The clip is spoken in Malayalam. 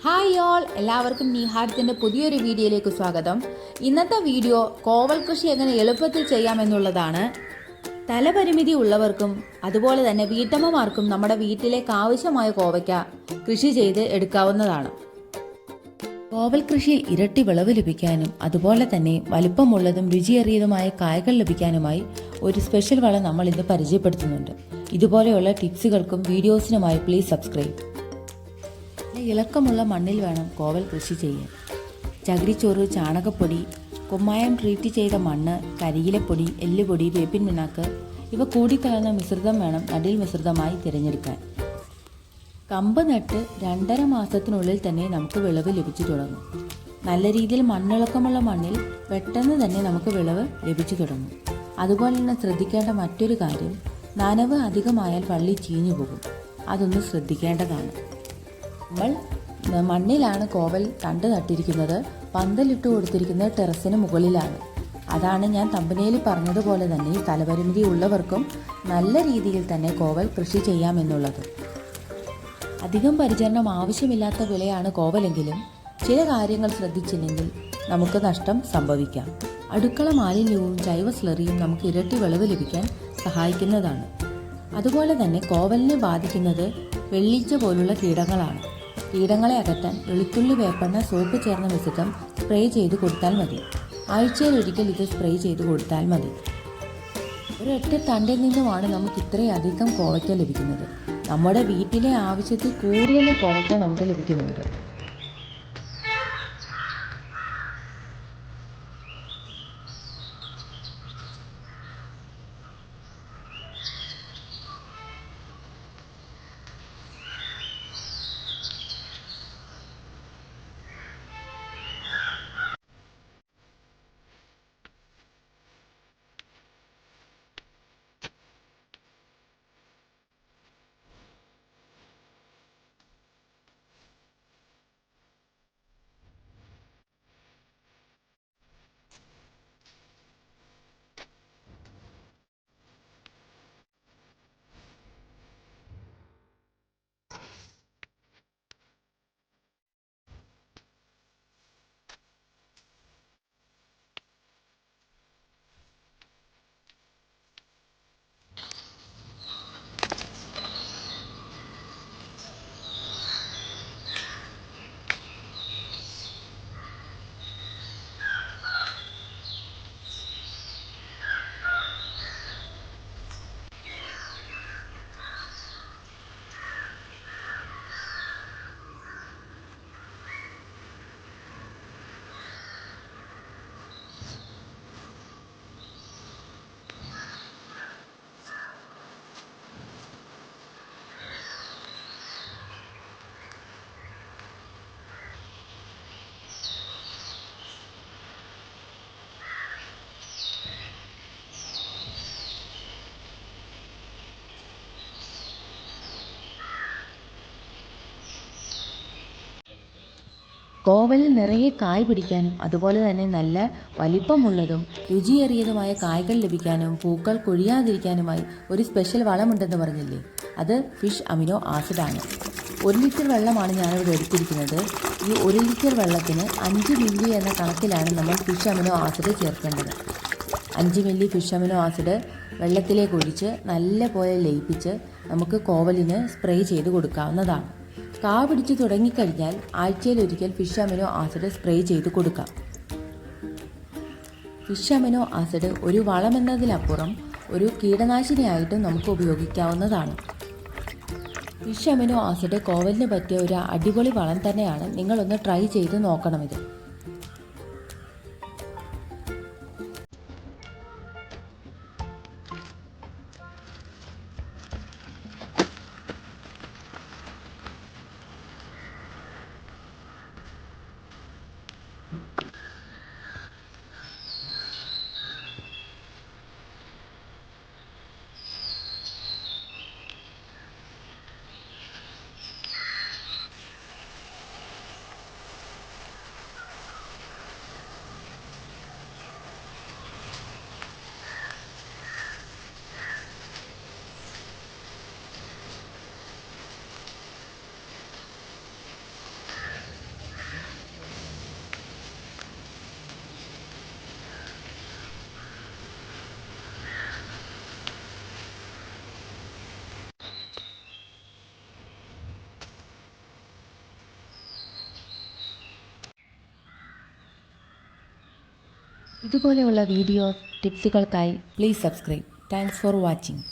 ഹായ് ഓൾ, എല്ലാവർക്കും നീഹാരത്തിൻ്റെ പുതിയൊരു വീഡിയോയിലേക്ക് സ്വാഗതം. ഇന്നത്തെ വീഡിയോ കോവൽ കൃഷി എങ്ങനെ എളുപ്പത്തിൽ ചെയ്യാമെന്നുള്ളതാണ്. തലപരിമിതി ഉള്ളവർക്കും അതുപോലെ തന്നെ വീട്ടമ്മമാർക്കും നമ്മുടെ വീട്ടിലേക്ക് ആവശ്യമായ കോവയ്ക്ക കൃഷി ചെയ്ത് എടുക്കാവുന്നതാണ്. കോവൽ കൃഷിയിൽ ഇരട്ടി വിളവ് ലഭിക്കാനും അതുപോലെ തന്നെ വലിപ്പമുള്ളതും രുചിയേറിയതുമായ കായ്കൾ ലഭിക്കാനുമായി ഒരു സ്പെഷ്യൽ വളം നമ്മൾ ഇന്ന് പരിചയപ്പെടുത്തുന്നുണ്ട്. ഇതുപോലെയുള്ള ടിപ്സുകൾക്കും വീഡിയോസിനുമായി പ്ലീസ് സബ്സ്ക്രൈബ്. ഇളക്കമുള്ള മണ്ണിൽ വേണം കോവൽ കൃഷി ചെയ്യാൻ. ചകിരിച്ചോറ്, ചാണകപ്പൊടി, കുമ്മായം ട്രീറ്റ് ചെയ്ത മണ്ണ്, കരിയിലപ്പൊടി, എല്ലുപൊടി, വേപ്പിൻ പിണ്ണാക്ക് ഇവ കൂടിക്കലർന്ന മിശ്രിതം വേണം നടിൽ മിശ്രിതമായി തിരഞ്ഞെടുക്കാൻ. കമ്പ് നട്ട് 2.5 മാസത്തിനുള്ളിൽ തന്നെ നമുക്ക് വിളവ് ലഭിച്ചു തുടങ്ങും. നല്ല രീതിയിൽ മണ്ണിളക്കമുള്ള മണ്ണിൽ പെട്ടെന്ന് തന്നെ നമുക്ക് വിളവ് ലഭിച്ചു തുടങ്ങും. അതുപോലെ തന്നെ ശ്രദ്ധിക്കേണ്ട മറ്റൊരു കാര്യം, നനവ് അധികമായാൽ വള്ളി ചീഞ്ഞു പോകും. അതൊന്ന് ശ്രദ്ധിക്കേണ്ടതാണ്. നമ്മൾ മണ്ണിലാണ് കോവൽ തണ്ട് നട്ടിരിക്കുന്നത്. പന്തലിട്ട് കൊടുത്തിരിക്കുന്നത് ടെറസിന് മുകളിലാണ്. അതാണ് ഞാൻ തമ്പനയിൽ പറഞ്ഞതുപോലെ തന്നെ തലപരിമിതി ഉള്ളവർക്കും നല്ല രീതിയിൽ തന്നെ കോവൽ കൃഷി ചെയ്യാമെന്നുള്ളത്. അധികം പരിചരണം ആവശ്യമില്ലാത്ത വിളയാണ് കോവലെങ്കിലും ചില കാര്യങ്ങൾ ശ്രദ്ധിച്ചില്ലെങ്കിൽ നമുക്ക് നഷ്ടം സംഭവിക്കാം. അടുക്കള മാലിന്യവും ജൈവ സ്ലറിയും നമുക്ക് ഇരട്ടി വിളവ് ലഭിക്കാൻ സഹായിക്കുന്നതാണ്. അതുപോലെ തന്നെ കോവലിനെ ബാധിക്കുന്നത് വെള്ളീച്ച പോലുള്ള കീടങ്ങളാണ്. കീടങ്ങളെ അകറ്റാൻ വെളുത്തുള്ളി, വേപ്പെണ്ണ, സോപ്പ് ചേർന്ന മിശ്രിതം സ്പ്രേ ചെയ്ത് കൊടുത്താൽ മതി. ആഴ്ചയിലൊരിക്കൽ ഇത് സ്പ്രേ ചെയ്ത് കൊടുത്താൽ മതി. ഒരൊറ്റ തണ്ടിൽ നിന്നുമാണ് നമുക്ക് ഇത്രയധികം കോവയ്ക്ക ലഭിക്കുന്നത്. നമ്മുടെ വീട്ടിലെ ആവശ്യത്തിൽ കൂടുതൽ കോവയ്ക്ക നമുക്ക് ലഭിക്കുന്നുണ്ട്. കോവലിൽ നിറയെ കായ് പിടിക്കാനും അതുപോലെ തന്നെ നല്ല വലിപ്പമുള്ളതും രുചിയേറിയതുമായ കായ്കൾ ലഭിക്കാനും പൂക്കൾ കൊഴിയാതിരിക്കാനുമായി ഒരു സ്പെഷ്യൽ വളമുണ്ടെന്ന് പറഞ്ഞില്ലേ, അത് ഫിഷ് അമിനോ ആസിഡാണ്. 1 ലിറ്റർ വെള്ളമാണ് ഞാനിവിടെ എടുത്തിരിക്കുന്നത്. ഈ 1 ലിറ്റർ വെള്ളത്തിന് 5 മില്ലി എന്ന കണക്കിലാണ് നമ്മൾ ഫിഷ് അമിനോ ആസിഡ് ചേർക്കേണ്ടത്. 5 മില്ലി ഫിഷ് അമിനോ ആസിഡ് വെള്ളത്തിലേക്ക് ഒഴിച്ച് നല്ല പോലെ ലയിപ്പിച്ച് നമുക്ക് കോവലിന് സ്പ്രേ ചെയ്ത് കൊടുക്കാവുന്നതാണ്. കാ പിടിച്ച് തുടങ്ങിക്കഴിഞ്ഞാൽ ആഴ്ചയിലൊരിക്കൽ ഫിഷ് അമിനോ ആസിഡ് സ്പ്രേ ചെയ്ത് കൊടുക്കാം. ഫിഷ് അമിനോ ആസിഡ് ഒരു വളമെന്നതിലപ്പുറം ഒരു കീടനാശിനിയായിട്ടും നമുക്ക് ഉപയോഗിക്കാവുന്നതാണ്. ഫിഷ് അമിനോ ആസിഡ് കോവലിന് പറ്റിയ ഒരു അടിപൊളി വളം തന്നെയാണ്. നിങ്ങളൊന്ന് ട്രൈ ചെയ്ത് നോക്കണം ഇത്. ഇതുപോലെയുള്ള വീഡിയോ ടിപ്സുകൾക്കായി please subscribe. Thanks for watching.